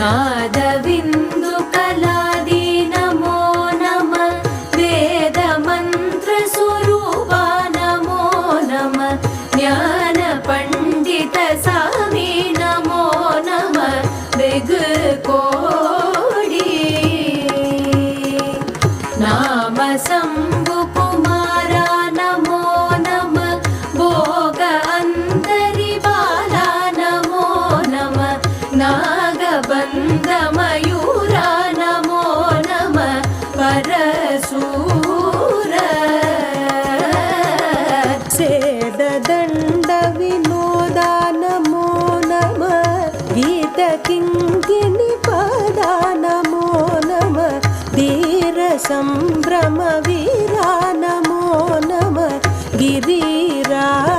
नादबिन्दु कलादि नमो नमः वेद मंत्र स्वरूपा नमो नमः ज्ञान पंडित स्वामी नमो नमः मृगकोडी नाम शंभु कुमारा नमो नमः भोग अंतरि बाला नमो नमः नागबंध मयूरा नमो नमः परशूर सेद दंड विनोदा नमो नमः गीत किंकिणी पदा नमो नमः धीर संभ्रम वीरा नमो नमः गिरिराज